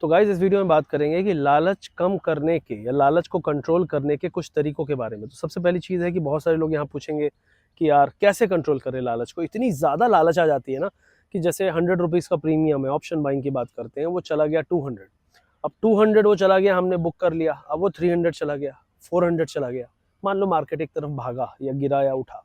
तो गाइस इस वीडियो में बात करेंगे कि लालच कम करने के या लालच को कंट्रोल करने के कुछ तरीकों के बारे में। तो सबसे पहली चीज़ है कि बहुत सारे लोग यहाँ पूछेंगे कि यार कैसे कंट्रोल करें लालच को। इतनी ज़्यादा लालच आ जाती है ना कि जैसे 100 रुपीज़ का प्रीमियम है, ऑप्शन बाइंग की बात करते हैं, वो चला गया 200। अब 200 वो चला गया, हमने बुक कर लिया, अब वो 300 चला गया, 400 चला गया। मान लो मार्केट एक तरफ भागा या गिरा या उठा,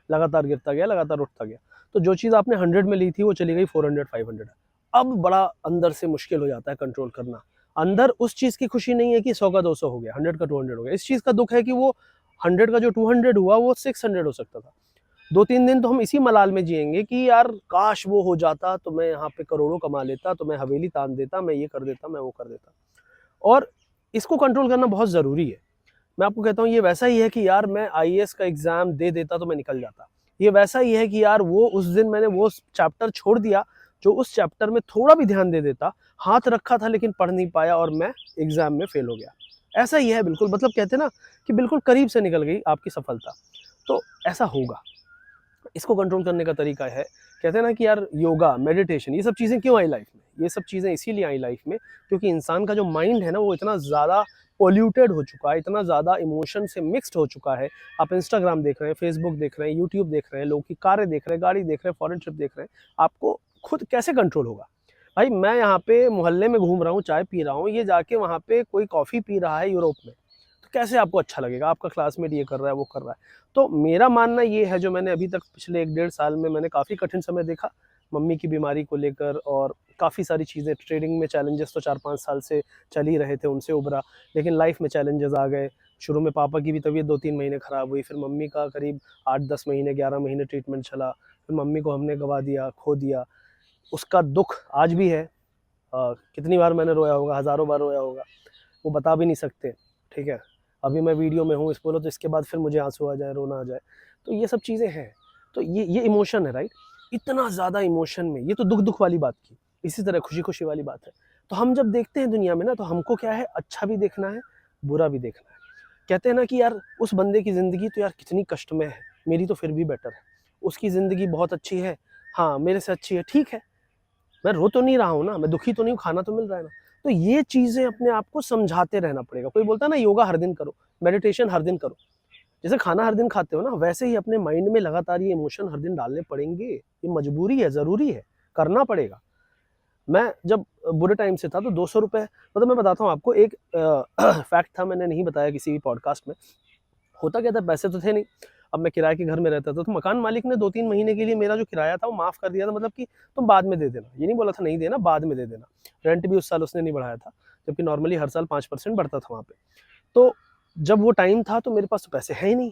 लगातार गिरता गया, लगातार उठता गया, तो जो चीज़ आपने 100 में ली थी वो चली गई 400 500। अब बड़ा अंदर से मुश्किल हो जाता है कंट्रोल करना। अंदर उस चीज़ की खुशी नहीं है कि 100 का 200 हो गया, 100 का 200 हो गया। इस चीज़ का दुःख है कि वो 100 का जो 200 हुआ वो 600 हो सकता था। 2-3 दिन तो हम इसी मलाल में जिएँगे कि यार काश वो हो जाता तो मैं यहाँ पे करोड़ों कमा लेता, तो मैं हवेली तान देता, मैं ये कर देता, मैं वो कर देता। और इसको कंट्रोल करना बहुत ज़रूरी है। मैं आपको कहता हूँ ये वैसा ही है कि यार मैं आईएएस का एग्ज़ाम दे देता तो मैं निकल जाता। ये वैसा ही है कि यार वो उस दिन मैंने वो चैप्टर छोड़ दिया, जो उस चैप्टर में थोड़ा भी ध्यान दे देता, हाथ रखा था लेकिन पढ़ नहीं पाया और मैं एग्ज़ाम में फ़ेल हो गया। ऐसा ही है बिल्कुल, मतलब कहते हैं ना कि बिल्कुल करीब से निकल गई आपकी सफलता। तो ऐसा होगा। इसको कंट्रोल करने का तरीका है, कहते हैं ना कि यार योगा, मेडिटेशन, ये सब चीज़ें क्यों आई लाइफ में? ये सब चीज़ें इसीलिए आई लाइफ में क्योंकि इंसान का जो माइंड है ना वो इतना ज़्यादा पॉल्यूटेड हो चुका है, इतना ज़्यादा इमोशन से मिक्स्ड हो चुका है। आप इंस्टाग्राम देख रहे हैं, फेसबुक देख रहे हैं, यूट्यूब देख रहे हैं, लोगों की कारें देख रहे हैं, गाड़ी देख रहे हैं, फॉरेन ट्रिप देख रहे हैं, आपको खुद कैसे कंट्रोल होगा? भाई मैं यहाँ पे मोहल्ले में घूम रहा हूँ, चाय पी रहा हूँ, ये जाके वहाँ पे कोई कॉफ़ी पी रहा है यूरोप में, तो कैसे आपको अच्छा लगेगा? आपका क्लासमेट ये कर रहा है, वो कर रहा है। तो मेरा मानना ये है, जो मैंने अभी तक पिछले 1 डेढ़ साल में मैंने काफ़ी कठिन समय देखा, मम्मी की बीमारी को लेकर, और काफ़ी सारी चीज़ें ट्रेडिंग में चैलेंजेस तो 4-5 साल से चल ही रहे थे, उनसे उभरा, लेकिन लाइफ में चैलेंजेस आ गए। शुरू में पापा की भी तबीयत 2-3 महीने ख़राब हुई, फिर मम्मी का करीब 8-10 महीने, 11 महीने ट्रीटमेंट चला, फिर मम्मी को हमने गँवा दिया, खो दिया। उसका दुःख आज भी है। कितनी बार मैंने रोया होगा, हज़ारों बार रोया होगा, वो बता भी नहीं सकते, ठीक है? अभी मैं वीडियो में हूँ, इस बोलो तो इसके बाद फिर मुझे आँसू आ जाए, रोना आ जाए, तो ये सब चीज़ें हैं। तो ये इमोशन है, राइट? इतना ज़्यादा इमोशन में, ये तो दुःख-दुःख वाली बात की, इसी तरह खुशी-खुशी वाली बात है। तो हम जब देखते हैं दुनिया में ना, तो हमको क्या है, अच्छा भी देखना है, बुरा भी देखना है। कहते हैं ना कि यार उस बंदे की ज़िंदगी तो यार कितनी कष्टमय है, मेरी तो फिर भी बेटर है। उसकी ज़िंदगी बहुत अच्छी है, हाँ, मेरे से अच्छी है, ठीक है। मैं रो तो नहीं रहा हूँ ना, मैं दुखी तो नहीं हूँ, खाना तो मिल रहा है ना। तो ये चीज़ें अपने आप को समझाते रहना पड़ेगा। कोई बोलता है ना योगा हर दिन करो, मेडिटेशन हर दिन करो। जैसे खाना हर दिन खाते हो ना, वैसे ही अपने माइंड में लगातार ये इमोशन हर दिन डालने पड़ेंगे। ये मजबूरी है, ज़रूरी है, करना पड़ेगा। मैं जब बुरे टाइम से था तो ₹200, मतलब मैं बताता हूँ आपको एक फैक्ट था, मैंने नहीं बताया किसी भी पॉडकास्ट में। होता क्या था, पैसे तो थे नहीं। अब मैं किराए के घर में रहता था, तो मकान मालिक ने 2-3 महीने के लिए मेरा जो किराया था वो माफ़ कर दिया था, मतलब कि तुम बाद में दे देना। ये नहीं बोला था नहीं देना, बाद में दे देना। रेंट भी उस साल उसने नहीं बढ़ाया था, जबकि नॉर्मली हर साल 5% बढ़ता था वहाँ पे। तो जब वो टाइम था तो मेरे पास तो पैसे हैं ही नहीं।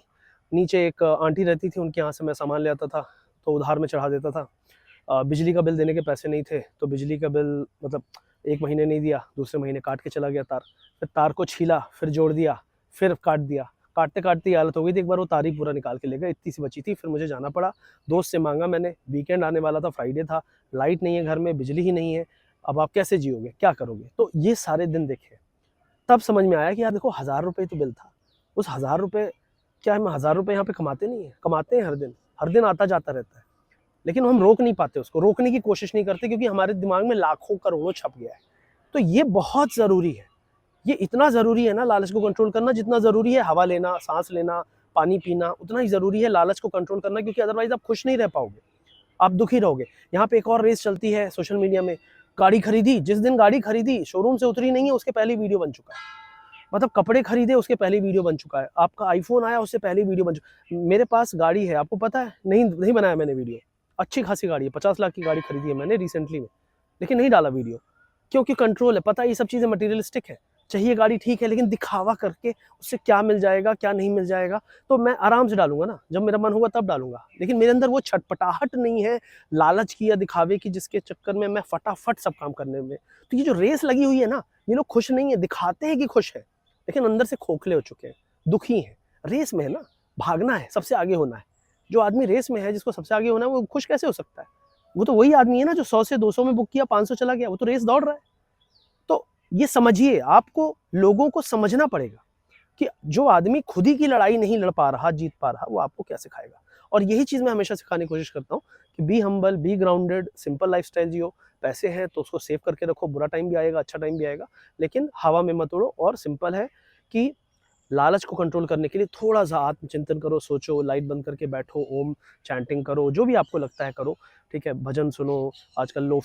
नीचे एक आंटी रहती थी, उनके यहाँ से मैं सामान ले आता था, तो उधार में चढ़ा देता था। बिजली का बिल देने के पैसे नहीं थे, तो बिजली का बिल मतलब 1 महीने नहीं दिया, दूसरे महीने काट के चला गया तार। फिर तार को छीला, फिर जोड़ दिया, फिर काट दिया। काटते-काटते ये हालत हो गई थी, एक बार वो तार ही पूरा निकाल के ले गए, इतनी सी बची थी, फिर मुझे जाना पड़ा। दोस्त से माँगा मैंने, वीकेंड आने वाला था, फ्राइडे था, लाइट नहीं है घर में, बिजली ही नहीं है, अब आप कैसे जियोगे, क्या करोगे? तो ये सारे दिन देखे। तब समझ में आया कि यार देखो ₹1000 तो बिल था। उस ₹1000, क्या हम ₹1000 यहाँ पे कमाते नहीं हैं? कमाते हैं हर दिन आता-जाता रहता है। लेकिन हम रोक नहीं पाते उसको, रोकने की कोशिश नहीं करते क्योंकि हमारे दिमाग में लाखों करोड़ों छप गया है। तो ये बहुत ज़रूरी है। ये इतना ज़रूरी है ना लालच को कंट्रोल करना, जितना ज़रूरी है हवा लेना, साँस लेना, पानी पीना, उतना ही ज़रूरी है लालच को कंट्रोल करना, क्योंकि अदरवाइज़ आप खुश नहीं रह पाओगे, आप दुखी रहोगे। यहाँ पे एक और रेस चलती है सोशल मीडिया में, गाड़ी खरीदी, जिस दिन गाड़ी खरीदी, शोरूम से उतरी नहीं है, उसके पहले ही वीडियो बन चुका है। मतलब कपड़े खरीदे, उसके पहले ही वीडियो बन चुका है। आपका आईफ़ोन आया, उससे पहले ही वीडियो बन चुका। मेरे पास गाड़ी है, आपको पता है? नहीं बनाया मैंने वीडियो। अच्छी खासी गाड़ी है, 50 लाख की गाड़ी खरीदी है मैंने रिसेंटली में, लेकिन नहीं डाला वीडियो। क्योंकि कंट्रोल है, पता है ये सब चीज़ें मटीरियलिस्टिक है। चाहिए गाड़ी ठीक है, लेकिन दिखावा करके उससे क्या मिल जाएगा, क्या नहीं मिल जाएगा, तो मैं आराम से डालूँगा ना, जब मेरा मन होगा तब डालूँगा। लेकिन मेरे अंदर वो छटपटाहट नहीं है लालच की या दिखावे की, जिसके चक्कर में मैं फटाफट सब काम करने में। तो ये जो रेस लगी हुई है ना, ये लोग खुश नहीं है, दिखाते हैं कि खुश है, लेकिन अंदर से खोखले हो चुके हैं, दुखी हैं। रेस में है ना, भागना है, सबसे आगे होना है। जो आदमी रेस में है, जिसको सबसे आगे होना है, वो खुश कैसे हो सकता है? वो तो वही आदमी है ना जो 100 से 200 में बुक किया, 500 चला गया, वो तो रेस दौड़ रहा है। तो ये समझिए, आपको लोगों को समझना पड़ेगा कि जो आदमी खुद ही की लड़ाई नहीं लड़ पा रहा, जीत पा रहा, वो आपको क्या सिखाएगा। और यही चीज़ मैं हमेशा सिखाने की कोशिश करता हूँ कि be humble, be grounded, simple lifestyle जियो। पैसे हैं तो उसको सेव करके रखो, बुरा टाइम भी आएगा, अच्छा टाइम भी आएगा, लेकिन हवा में मत उड़ो। और सिंपल है कि लालच को कंट्रोल करने के लिए थोड़ा-सा आत्मचिंतन करो, सोचो, लाइट बंद करके बैठो, ओम चैंटिंग करो, जो भी आपको लगता है करो, ठीक है? भजन सुनो, आजकल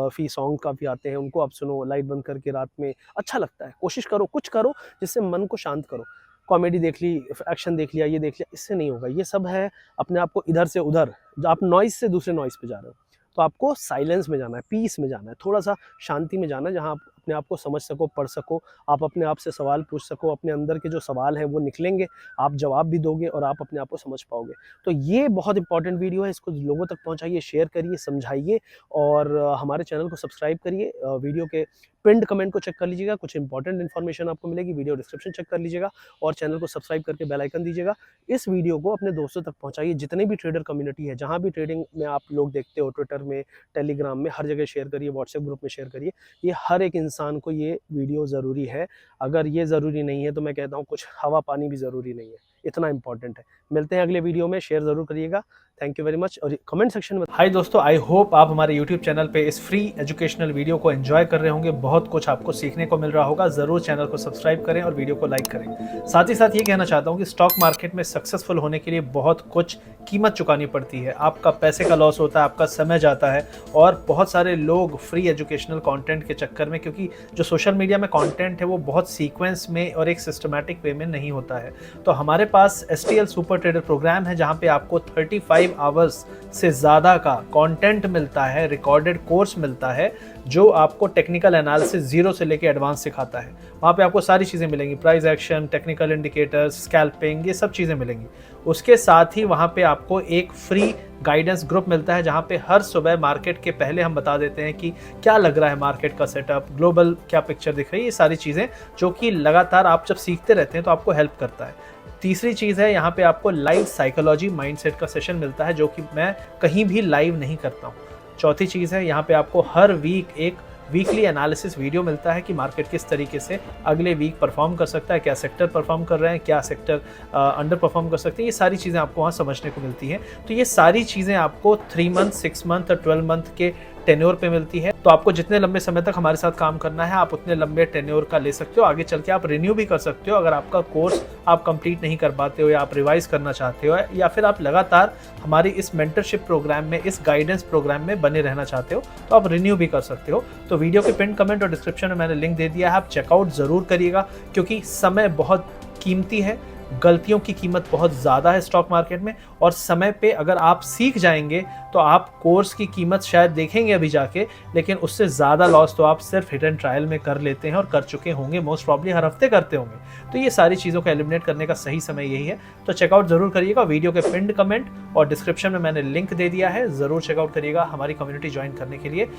फ़ी सॉन्ग काफ़ी आते हैं, उनको आप सुनो, लाइट बंद करके रात में, अच्छा लगता है। कोशिश करो, कुछ करो जिससे मन को शांत करो। कॉमेडी देख ली, एक्शन देख लिया, ये देख लिया, इससे नहीं होगा। ये सब है अपने आप को इधर से उधर, जो आप नॉइज़ से दूसरे नॉइज़ पे जा रहे हो। तो आपको साइलेंस में जाना है, पीस में जाना है, थोड़ा-सा शांति में जाना है, जहाँ आप अपने आप को समझ सको, पढ़ सको, आप अपने आप से सवाल पूछ सको, अपने अंदर के जो सवाल हैं वो निकलेंगे, आप जवाब भी दोगे और आप अपने आप को समझ पाओगे। तो ये बहुत इंपॉर्टेंट वीडियो है, इसको लोगों तक पहुँचाइए, शेयर करिए, समझाइए और हमारे चैनल को सब्सक्राइब करिए। वीडियो के पिन्ड कमेंट को चेक कर लीजिएगा, कुछ इंपॉर्टेंट इन्फॉर्मेशन आपको मिलेगी, वीडियो डिस्क्रिप्शन चेक कर लीजिएगा और चैनल को सब्सक्राइब करके बेल आइकन दीजिएगा। इस वीडियो को अपने दोस्तों तक पहुँचाइए, जितने भी ट्रेडर कम्युनिटी है, जहाँ भी ट्रेडिंग में आप लोग देखते हो, ट्विटर में, टेलीग्राम में, हर जगह शेयर करिए, व्हाट्सएप ग्रुप में शेयर करिए। ये हर एक इंसान को ये वीडियो ज़रूरी है। अगर ये ज़रूरी नहीं है तो मैं कहता हूँ कुछ हवा पानी भी ज़रूरी नहीं है, इतना इंपॉर्टेंट है। मिलते हैं अगले वीडियो में, शेयर ज़रूर करिएगा। Thank you very much. और कमेंट सेक्शन में हाय दोस्तों, आई होप आप हमारे यूट्यूब चैनल पे इस फ्री एजुकेशनल वीडियो को एंजॉय कर रहे होंगे। बहुत कुछ आपको सीखने को मिल रहा होगा। ज़रूर चैनल को सब्सक्राइब करें और वीडियो को लाइक करें। साथ ही साथ ये कहना चाहता हूँ कि स्टॉक मार्केट में सक्सेसफुल होने के लिए बहुत कुछ कीमत चुकानी पड़ती है। आपका पैसे का लॉस होता है, आपका समय जाता है और बहुत सारे लोग फ्री एजुकेशनल कंटेंट के चक्कर में, क्योंकि जो सोशल मीडिया में कंटेंट है वो बहुत सीक्वेंस में और एक सिस्टमैटिक वे में नहीं होता है। तो हमारे पास STL सुपर ट्रेडर प्रोग्राम है, जहाँ पे आपको 35 आवर्स से ज़्यादा का कंटेंट मिलता है, रिकॉर्डेड कोर्स मिलता है, जो आपको टेक्निकल एनालिसिस जीरो से लेके एडवांस सिखाता है। वहाँ पे आपको सारी चीज़ें मिलेंगी, price action, technical indicators, scalping, ये सब चीज़ें मिलेंगी। उसके साथ ही वहाँ पे आपको एक फ्री गाइडेंस ग्रुप मिलता है, जहाँ पे हर सुबह मार्केट के पहले हम बता देते हैं कि क्या लग रहा है मार्केट का सेटअप, ग्लोबल क्या पिक्चर दिख रही है, ये सारी चीज़ें जो कि लगातार आप जब सीखते रहते हैं तो आपको हेल्प करता है। तीसरी चीज़ है, यहाँ पे आपको लाइव साइकोलॉजी माइंडसेट का सेशन मिलता है, जो कि मैं कहीं भी लाइव नहीं करता हूँ। चौथी चीज़ है, यहाँ पे आपको हर वीक एक वीकली एनालिसिस वीडियो मिलता है कि मार्केट किस तरीके से अगले वीक परफॉर्म कर सकता है, क्या सेक्टर परफॉर्म कर रहे हैं, क्या सेक्टर अंडर परफॉर्म कर सकते हैं, ये सारी चीज़ें आपको वहाँ समझने को मिलती हैं। तो ये सारी चीज़ें आपको 3 मंथ, 6 मंथ और 12 मंथ के टेन्योर पे मिलती है। तो आपको जितने लंबे समय तक हमारे साथ काम करना है, आप उतने लंबे टेन्योर का ले सकते हो। आगे चल के आप रिन्यू भी कर सकते हो अगर आपका कोर्स आप कंप्लीट नहीं कर पाते हो, या आप रिवाइज करना चाहते हो, या फिर आप लगातार हमारी इस मेंटरशिप प्रोग्राम में, इस गाइडेंस प्रोग्राम में बने रहना चाहते हो, तो आप रिन्यू भी कर सकते हो। तो वीडियो के पिन कमेंट और डिस्क्रिप्शन में मैंने लिंक दे दिया है, आप चेकआउट ज़रूर करिएगा, क्योंकि समय बहुत कीमती है, गलतियों की कीमत बहुत ज़्यादा है स्टॉक मार्केट में, और समय पे अगर आप सीख जाएंगे तो आप कोर्स की कीमत शायद देखेंगे अभी जाके, लेकिन उससे ज़्यादा लॉस तो आप सिर्फ हिट एंड ट्रायल में कर लेते हैं और कर चुके होंगे, मोस्ट प्रॉब्ली हर हफ्ते करते होंगे। तो ये सारी चीज़ों को एलिमिनेट करने का सही समय यही है। तो चेकआउट ज़रूर करिएगा। वीडियो के पिन्ड कमेंट और डिस्क्रिप्शन में मैंने लिंक दे दिया है, ज़रूर चेकआउट करिएगा हमारी कम्युनिटी ज्वाइन करने के लिए।